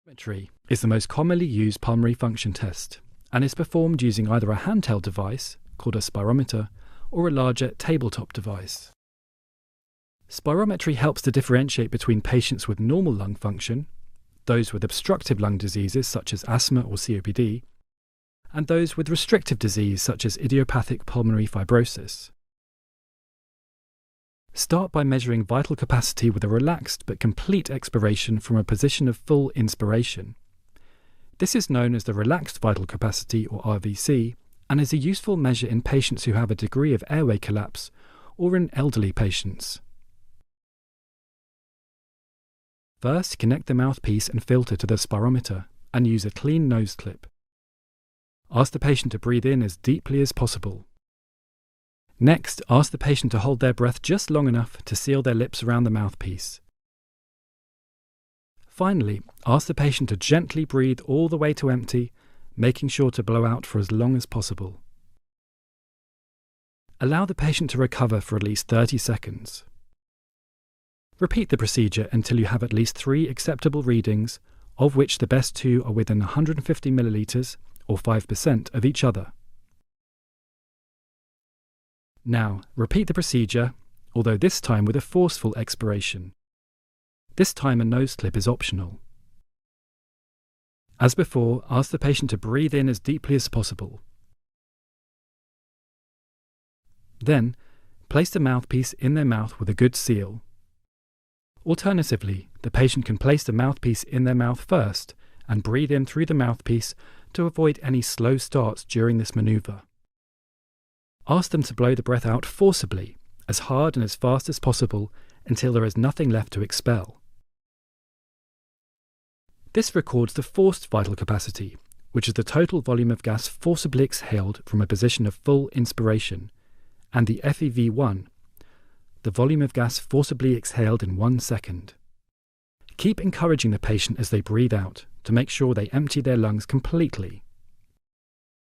Spirometry is the most commonly used pulmonary function test and is performed using either a handheld device, called a spirometer, or a larger tabletop device. Spirometry helps to differentiate between patients with normal lung function, those with obstructive lung diseases such as asthma or COPD, and those with restrictive disease such as idiopathic pulmonary fibrosis. Start by measuring vital capacity with a relaxed but complete expiration from a position of full inspiration. This is known as the relaxed vital capacity, or RVC, and is a useful measure in patients who have a degree of airway collapse or in elderly patients. First, connect the mouthpiece and filter to the spirometer and use a clean nose clip. Ask the patient to breathe in as deeply as possible. Next, ask the patient to hold their breath just long enough to seal their lips around the mouthpiece. Finally, ask the patient to gently breathe all the way to empty, making sure to blow out for as long as possible. Allow the patient to recover for at least 30 seconds. Repeat the procedure until you have at least 3 acceptable readings, of which the best 2 are within 150 milliliters, or 5% of each other. Now, repeat the procedure, although this time with a forceful expiration. This time a nose clip is optional. As before, ask the patient to breathe in as deeply as possible. Then, place the mouthpiece in their mouth with a good seal. Alternatively, the patient can place the mouthpiece in their mouth first and breathe in through the mouthpiece to avoid any slow starts during this maneuver. Ask them to blow the breath out forcibly, as hard and as fast as possible until there is nothing left to expel. This records the forced vital capacity, which is the total volume of gas forcibly exhaled from a position of full inspiration, and the FEV1, the volume of gas forcibly exhaled in 1 second. Keep encouraging the patient as they breathe out to make sure they empty their lungs completely.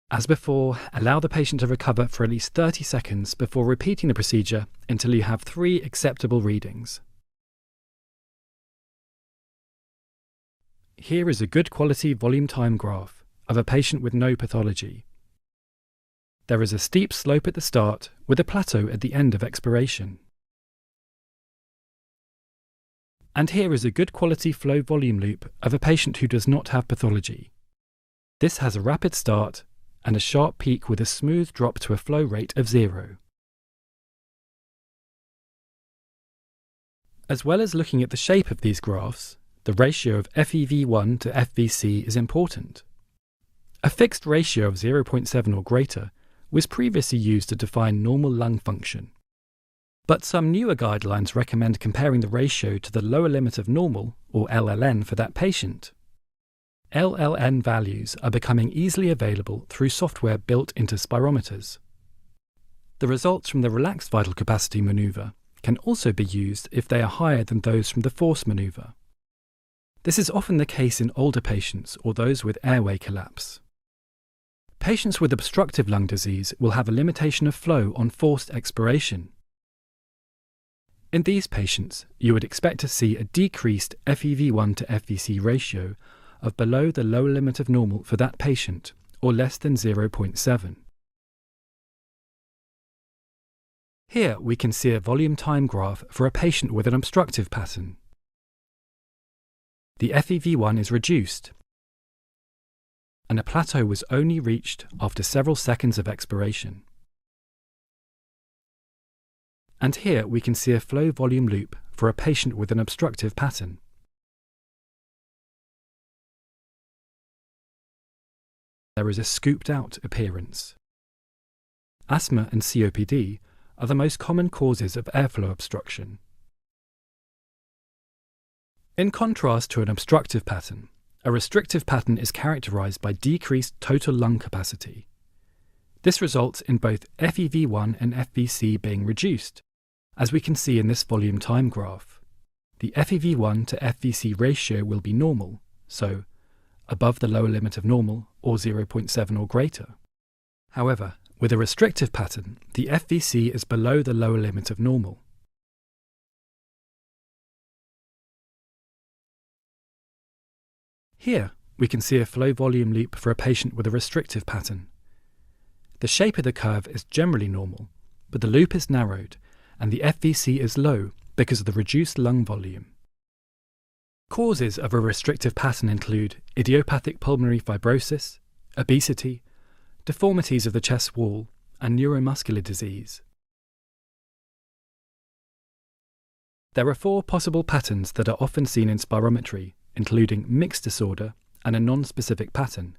As before, allow the patient to recover for at least 30 seconds before repeating the procedure until you have 3 acceptable readings. Here is a good quality volume time graph of a patient with no pathology. There is a steep slope at the start with a plateau at the end of expiration. And here is a good quality flow volume loop of a patient who does not have pathology. This has a rapid start and a sharp peak with a smooth drop to a flow rate of 0. As well as looking at the shape of these graphs, the ratio of FEV1 to FVC is important. A fixed ratio of 0.7 or greater was previously used to define normal lung function. But some newer guidelines recommend comparing the ratio to the lower limit of normal, or LLN, for that patient. LLN values are becoming easily available through software built into spirometers. The results from the relaxed vital capacity maneuver can also be used if they are higher than those from the force maneuver. This is often the case in older patients or those with airway collapse. Patients with obstructive lung disease will have a limitation of flow on forced expiration. In these patients, you would expect to see a decreased FEV1 to FVC ratio of below the lower limit of normal for that patient, or less than 0.7. Here we can see a volume time graph for a patient with an obstructive pattern. The FEV1 is reduced, and a plateau was only reached after several seconds of expiration. And here we can see a flow volume loop for a patient with an obstructive pattern. There is a scooped-out appearance. Asthma and COPD are the most common causes of airflow obstruction. In contrast to an obstructive pattern, a restrictive pattern is characterized by decreased total lung capacity. This results in both FEV1 and FVC being reduced, as we can see in this volume time graph. The FEV1 to FVC ratio will be normal, so above the lower limit of normal, or 0.7 or greater. However, with a restrictive pattern, the FVC is below the lower limit of normal. Here, we can see a flow volume loop for a patient with a restrictive pattern. The shape of the curve is generally normal, but the loop is narrowed and the FVC is low because of the reduced lung volume. Causes of a restrictive pattern include idiopathic pulmonary fibrosis, obesity, deformities of the chest wall, and neuromuscular disease. There are 4 possible patterns that are often seen in spirometry, including mixed disorder and a non-specific pattern.